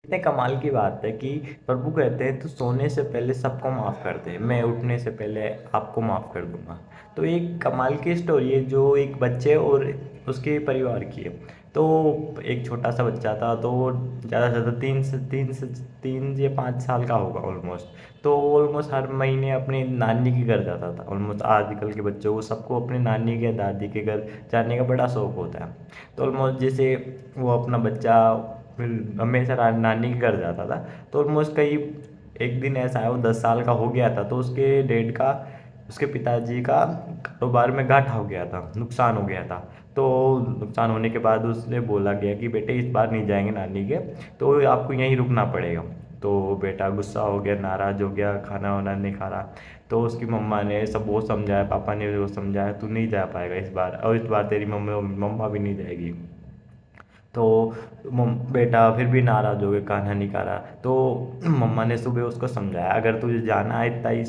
इतने कमाल की बात है कि प्रभु कहते हैं, तू सोने से पहले सबको माफ़ कर दे, मैं उठने से पहले आपको माफ़ कर दूंगा। तो एक कमाल की स्टोरी है जो एक बच्चे और उसके परिवार की है। तो एक छोटा सा बच्चा था, तो वो ज़्यादा से ज़्यादा 3 या 5 साल का होगा ऑलमोस्ट। तो ऑलमोस्ट हर महीने अपनी नानी के घर जाता था। ऑलमोस्ट आजकल के बच्चों को सबको अपनी नानी के दादी के घर जाने का बड़ा शौक होता है। तो ऑलमोस्ट जैसे वो अपना बच्चा फिर हमेशा नानी के घर जाता था। तो ऑलमोस्ट कई एक दिन ऐसा है, वो 10 साल का हो गया था, तो उसके डैड का, उसके पिताजी का कारोबार में घाटा हो गया था, नुकसान हो गया था। तो नुकसान होने के बाद उसने बोला गया कि बेटे इस बार नहीं जाएंगे नानी के, तो आपको यहीं रुकना पड़ेगा। तो बेटा गुस्सा हो गया, नाराज़ हो गया, खाना वाना नहीं खा रहा। तो उसकी मम्मा ने सब वो समझाया, पापा ने वो समझाया, तू नहीं जा पाएगा इस बार, और इस बार तेरी मम्मी मम्मा भी नहीं जाएगी। तो बेटा फिर भी नाराज़ हो गया, खाना नहीं खा रहा। तो मम्मा ने सुबह उसको समझाया, अगर तुझे जाना है, इतना ही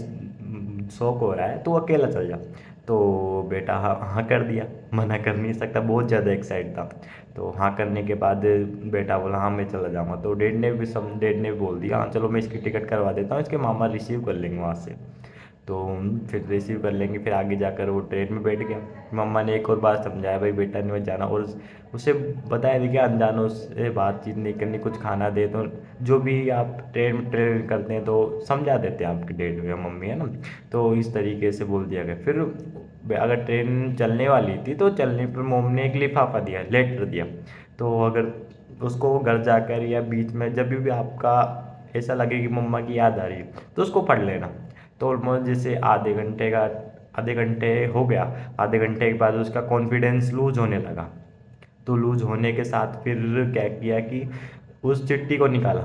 शौक हो रहा है, तो अकेला चल जा। तो बेटा हाँ हाँ कर दिया, मना कर नहीं सकता, बहुत ज़्यादा एक्साइट था। तो हाँ करने के बाद बेटा बोला हाँ मैं चला जाऊँगा। तो डैड ने बोल दिया हाँ चलो मैं इसकी टिकट करवा देता हूँ, इसके मामा रिसीव कर लेंगे वहाँ से। तो फिर रिसीव कर लेंगे, फिर आगे जाकर वो ट्रेन में बैठ गया। मम्मा ने एक और बार समझाया, भाई बेटा नहीं मत जाना, और उसे बताया भी कि अनजानों से बातचीत नहीं करनी, कुछ खाना दे तो जो भी आप ट्रेन करते हैं तो समझा देते हैं आपके डैड या मम्मी, है ना। तो इस तरीके से बोल दिया गया। फिर अगर ट्रेन चलने वाली थी तो चलने पर मोम ने एक लिफाफा दिया, लेटर दिया। तो अगर उसको घर जाकर या बीच में जब भी आपका ऐसा लगे कि मम्मा की याद आ रही है, तो उसको पढ़ लेना। तो ऑलमोस्ट जैसे आधे घंटे हो गया, आधे घंटे के बाद उसका कॉन्फिडेंस लूज होने लगा। तो लूज होने के साथ फिर क्या किया कि उस चिट्ठी को निकाला।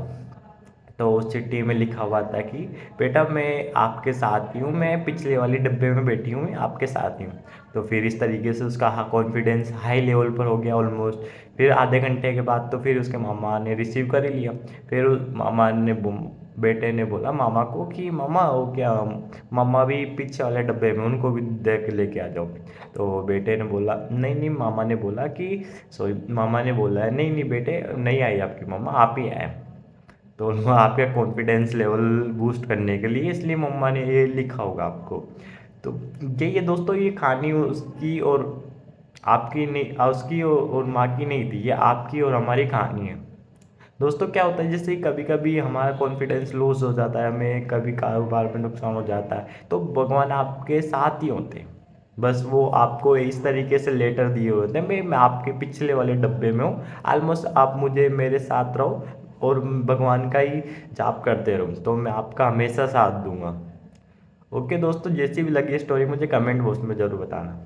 तो उस चिट्ठी में लिखा हुआ था कि बेटा मैं आपके साथ ही हूँ, मैं पिछले वाले डब्बे में बैठी हूँ, मैं आपके साथ ही हूँ। तो फिर इस तरीके से उसका कॉन्फिडेंस हाई लेवल पर हो गया ऑलमोस्ट। फिर आधे घंटे के बाद तो फिर उसके मामा ने रिसीव कर ही लिया। फिर बेटे ने बोला मामा को कि मामा वो क्या, मामा भी पीछे वाले डब्बे में, उनको भी देख लेके आ जाओ। तो बेटे ने बोला नहीं नहीं, मामा ने बोला कि सॉरी, मामा ने बोला है नहीं नहीं बेटे, नहीं आई आपकी मम्मा, आप ही आए। तो आपका कॉन्फिडेंस लेवल बूस्ट करने के लिए इसलिए मम्मा ने ये लिखा होगा आपको। तो यही है दोस्तों, ये कहानी उसकी और आपकी नहीं, उसकी और माँ की नहीं थी, ये आपकी और हमारी कहानी है। दोस्तों क्या होता है, जैसे कभी कभी हमारा कॉन्फिडेंस लूज हो जाता है, हमें कभी कारोबार में नुकसान हो जाता है, तो भगवान आपके साथ ही होते हैं। बस वो आपको इस तरीके से लेटर दिए होते हैं, मैं आपके पिछले वाले डब्बे में हूँ, ऑलमोस्ट आप मुझे मेरे साथ रहो और भगवान का ही जाप करते रहो, तो मैं आपका हमेशा साथ दूंगा। ओके दोस्तों, जैसी भी लगी स्टोरी मुझे कमेंट बॉक्स में ज़रूर बताना।